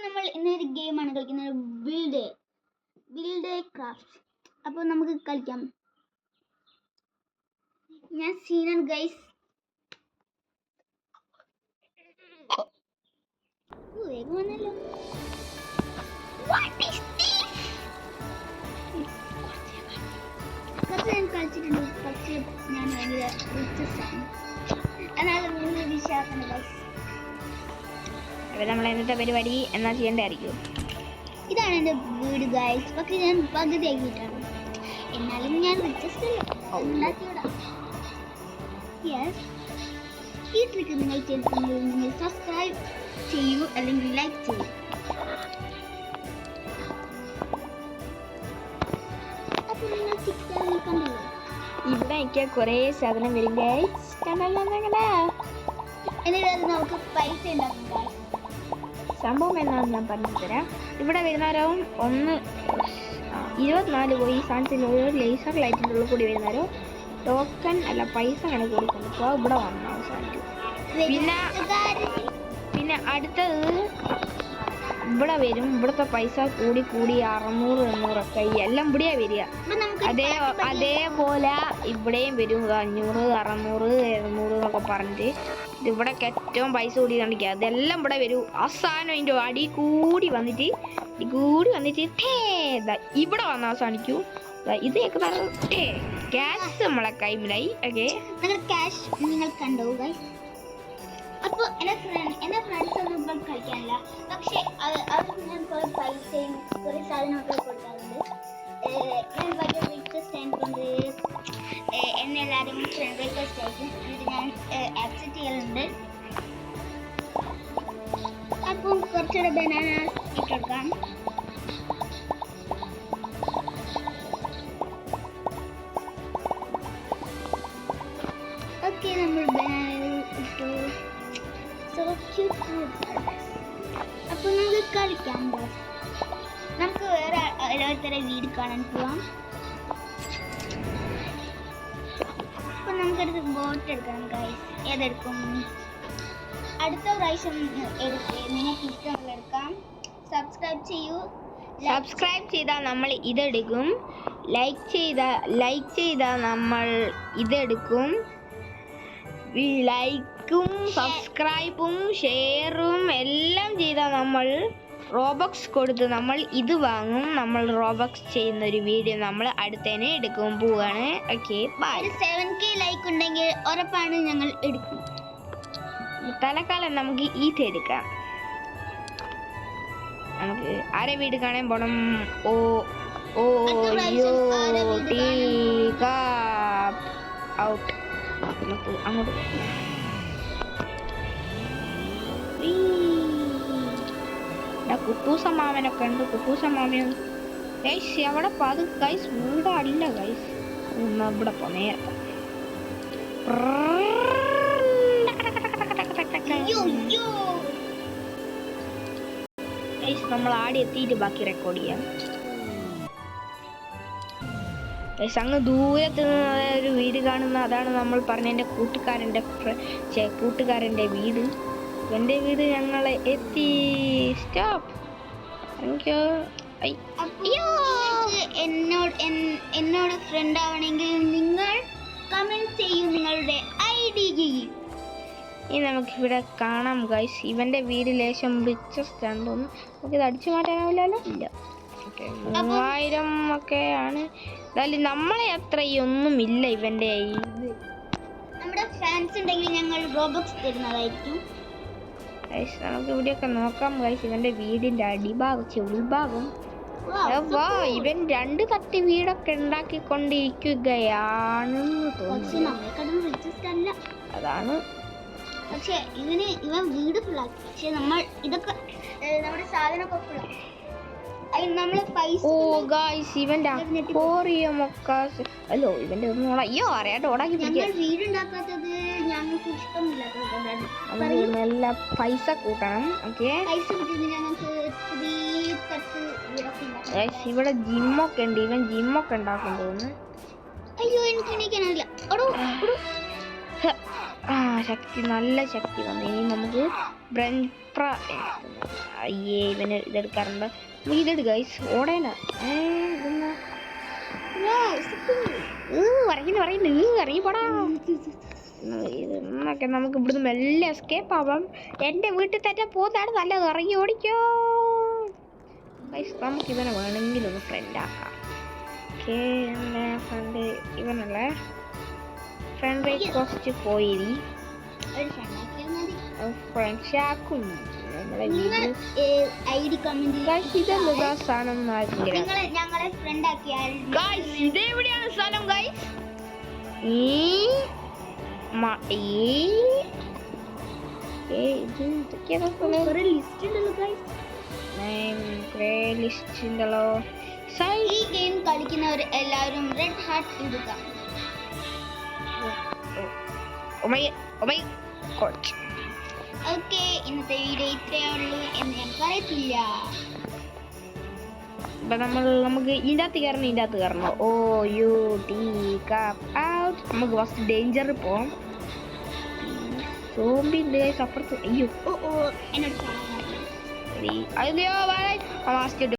നമ്മൾ ഇന്നൊരു ഗെയിമാണ് കളിക്കുന്നത്, ബിൽഡ് എ ക്രാഫ്റ്റ്. അപ്പോൾ നമുക്ക് കളിക്കാം. ഞാൻ സീനൻ ഗൈസ്. വേഗം വന്നല്ലോ. ഞാൻ കളിച്ചിട്ടുണ്ട്, പക്ഷേ ഞാൻ ഭയങ്കര റിച്ചസ്റ്റാണ്. എന്നാലും നിങ്ങൾ വിശ്വാസം ഗൈസ്. നമ്മൾ ഇന്നത്തെ പരിപാടി എന്നാ ചെയ്യേണ്ടതായിരിക്കും. ഇതാണ് എൻ്റെ വീട് ഗൈസ്. പക്ഷെ ഞാൻ പകുതി ആക്കിയിട്ടാണ്, എന്നാലും ഞാൻ റിച്ചസ്റ്റ് ഉണ്ടാക്കിയോടാ. യെസ്, ഈ ട്രിക്ക് നിങ്ങൾ ചെയ്തിട്ടുണ്ടെങ്കിൽ നിങ്ങൾ സബ്സ്ക്രൈബ് ചെയ്യൂ അല്ലെങ്കിൽ ലൈക്ക് ചെയ്യൂ. അപ്പോൾ നിങ്ങൾ ടിക്ടോക്കിൽ കണ്ടല്ലോ, ഇവിടെ എനിക്ക് കുറേ സാധനം വരും ഗൈസ്. എന്നിട്ട് അത് നമുക്ക് പൈസ ഉണ്ടാക്കും ഗൈസ്. സംഭവം എന്നാന്ന് ഞാൻ പറഞ്ഞു തരാം. ഇവിടെ വരുന്നവരും 24 പോയി ഈ സാധനത്തിൽ ഒരു ലേസർ ലൈറ്റിൻ്റെ ഉള്ളിൽ കൂടി വരുന്നവരോ ടോക്കൺ അല്ല പൈസ കണക്ക് കൊടുക്കുന്നു. അപ്പോൾ ഇവിടെ വന്നു അവസാനിക്കും. പിന്നെ അടുത്തത് ഇവിടെ വരും. ഇവിടുത്തെ പൈസ കൂടി 600 800 എല്ലാം ഇവിടെയാ വരിക. അതേപോലെ ഇവിടെയും വരും 500 600 700 എന്നൊക്കെ പറഞ്ഞിട്ട്. ഇവിടെ ഏറ്റവും പൈസ കൂടി കണ്ടിക്കുക, അതെല്ലാം ഇവിടെ വരും. അവസാനം അതിൻ്റെ അടി കൂടി വന്നിട്ട് ഇവിടെ വന്ന് അവസാനിക്കൂ. ഇത് ക്യാഷ് നമ്മളെ കൈമിലായി. ഓക്കെ, ക്യാഷ് നിങ്ങൾ കണ്ടോ ഗൈസ്. അപ്പോൾ എൻ്റെ ഫ്രണ്ട്സ് ഒന്നും ഇപ്പോൾ കളിക്കാനില്ല, പക്ഷേ അവർക്ക് ഞാൻ കുറേ പൈസയും കുറേ സാധനമൊക്കെ കൊടുക്കാറുണ്ട്. ഞാൻ ഭയങ്കര റിക്വസ്റ്റ് ആയിക്കൊണ്ട് എന്നെ എല്ലാവരും ഫ്രണ്ട് റിക്വസ്റ്റ് ആയിരിക്കും, എന്നിട്ട് ഞാൻ ആക്സെപ്റ്റ് ചെയ്യലുണ്ട്. അപ്പം കുറച്ചുകൂടെ ബനാന ഇട്ടെടുക്കാം. ഓക്കെ, നമ്മൾ ബനാന ഇട്ടു. അപ്പോൾ നമുക്ക് കളിക്കാം. നമുക്ക് വേറെ ഓരോരുത്തരെ വീട് കാണാൻ പോവാം. അപ്പോൾ നമുക്കടുത്ത് ബോട്ട് എടുക്കണം ഗൈസ്. ഏതെടുക്കും? അടുത്ത പ്രാവശ്യം നിങ്ങൾക്ക് ഇഷ്ടമുള്ള എടുക്കാം. സബ്സ്ക്രൈബ് ചെയ്യൂ. സബ്സ്ക്രൈബ് ചെയ്താൽ നമ്മൾ ഇതെടുക്കും. ലൈക്ക് ചെയ്താൽ നമ്മൾ ഇതെടുക്കും. ലൈക്കും സബ്സ്ക്രൈബും ഷെയറും എല്ലാം ചെയ്താൽ നമ്മൾ റോബക്സ് കൊടുത്ത് നമ്മൾ ഇത് വാങ്ങും. നമ്മൾ റോബക്സ് ചെയ്യുന്ന ഒരു വീഡിയോ നമ്മൾ അടുത്തതിനെ എടുക്കാൻ പോവാണ്. Okay, by. 7K ലൈക്ക് ഉണ്ടെങ്കിൽ ഉറപ്പാണ് ഞങ്ങൾ എടുക്കും. തലക്കാലം നമുക്ക് ഇത് എടുക്കാം. നമുക്ക് ആരെ വീട് കാണാൻ പോണം? ഔട്ട്. നമുക്ക് അങ്ങോട്ട് കുട്ടൂസമാമനൊക്കെ ഉണ്ട്. കുട്ടൂസമാമൻ ഗൈസ് എവിടെ അത് ഗൈസ്? വീടല്ല ഗൈസ്, ഇവിടെ പോന്നേ. നമ്മൾ ആടി എത്തിയിട്ട് ബാക്കി റെക്കോർഡ് ചെയ്യാം. അങ്ങ് ദൂരത്ത് ഒരു വീട് കാണുന്ന അതാണ് നമ്മൾ പറഞ്ഞ എൻ്റെ കൂട്ടുകാരൻ്റെ വീട്. എൻ്റെ വീട് ഞങ്ങളെ എത്തി. സ്റ്റോപ്പ്. എന്നോട് ഫ്രണ്ട് ആവണമെങ്കിൽ നിങ്ങൾ കമന്റ് ചെയ്യൂ, നിങ്ങളുടെ ID ചെയ്യും. ഇനി നമുക്കിവിടെ കാണാം ഗൈസ്. ഇവൻ്റെ വീട് ലേശം റിച്ചസ്റ്റ് ആണെന്ന് തോന്നുന്നു. നമുക്കിത് അടിച്ചു മാറ്റാനാവില്ലല്ലോ. ഇല്ല, 3000 ഒക്കെയാണ്. എന്തായാലും നമ്മളെ അത്രയൊന്നും ഇല്ല ഇവൻ്റെ. നമ്മുടെ ഫാൻസ് ഉണ്ടെങ്കിൽ ഞങ്ങൾ റോബക്സ് തരുന്നതായിരിക്കും. നമുക്ക് ഇവിടെയൊക്കെ നോക്കാം ഗൈസ്. ഇവൻ്റെ വീടിൻ്റെ ഉൾഭാഗം. ഇവൻ 2 തട്ടി വീടൊക്കെ ഉണ്ടാക്കിക്കൊണ്ടിരിക്കുകയാണെന്ന് തോന്നുന്നു. അതാണ്. പക്ഷെ ഇവൻ വീട് ഫുള്ളാക്കി. പക്ഷെ നമ്മൾ ഇതൊക്കെ നമ്മുടെ സാധനമൊക്കെ ഫുള്ളാക്കി. ഇവന്റെ അക്വേറിയമൊക്കെ അല്ലോ ഇവന്റെ ഒന്നും അയ്യോ അറിയാണ്ട് ഓടാക്കി വീടുണ്ടാക്കാത്തത് ഞങ്ങൾക്ക് ഇഷ്ടമില്ലാത്തതുകൊണ്ടാണ്. നല്ല പൈസ കൂട്ടണം. ഓക്കെ, ഇവിടെ ജിമ്മൊക്കെ ഉണ്ട്. ഇവൻ ജിമ്മൊക്കെ ഉണ്ടാക്കും തോന്നുന്നു. അയ്യോ, എനിക്ക് എണീക്കാനറിയില്ല. ശക്തി, നല്ല ശക്തി വന്നു. ഇനി നമുക്ക് അയ്യേ ഇവന് ഇതെടുക്കാറുണ്ട്. നമുക്ക് ഇതെടു ഗൈസ്. ഓടേന ഇറങ്ങിപ്പോടാ. ഇതൊക്കെ നമുക്ക് ഇവിടുന്ന് മെല്ലെ എസ്കേപ്പ് ആവാം. എൻ്റെ വീട്ടിൽ തന്നെ പോകുന്നതാണ് നല്ലത്. ഇറങ്ങി ഓടിക്കോ ഗൈസ്. നമുക്ക് ഇവനെ വേണമെങ്കിൽ ഒന്ന് ഫ്രണ്ട് ആക്കാം. ഓക്കെ എൻ്റെ ഫ്രണ്ട് ഇവനല്ലേ. ഫ്രണ്ട് റിക്വസ്റ്റ് പോയി ഒരു ഫ്രണ്ടാക്കിയാൽ മതി. ഫ്രണ്ട്സ് ആക്കും. നിങ്ങൾ ഐഡി കമന്റ് ഇതെന്താ സാധനം നിങ്ങൾ ഞങ്ങളെ ഫ്രണ്ടാക്കിയാൽ ഇതെവിടെയാണ് സ്ഥലം ഗൈസ്? ഒരു ലിസ്റ്റ് ഉണ്ടല്ലോ ഗൈസ്. ലിസ്റ്റ് ഉണ്ടല്ലോ. ഈ ഗെയിം കളിക്കുന്നവർ എല്ലാവരും റെഡ് ഹാർട്ട് ഇടുക. ഓക്കെ, ഇന്നത്തെ വീഡിയോ ഇത്രയേ ഉള്ളൂ എന്ന് ഞാൻ പറയത്തില്ല. നമുക്ക് ഇതിനകത്ത് കയറണം. ഓ യു ടി കപ്പ് ഔട്ട്. നമുക്ക് ഫസ്റ്റ് ഡേഞ്ചറിൽ പോവാം. സോംബി ഉണ്ട് അപ്പുറത്ത്. അയ്യോ എന്നോട് അയ്യോ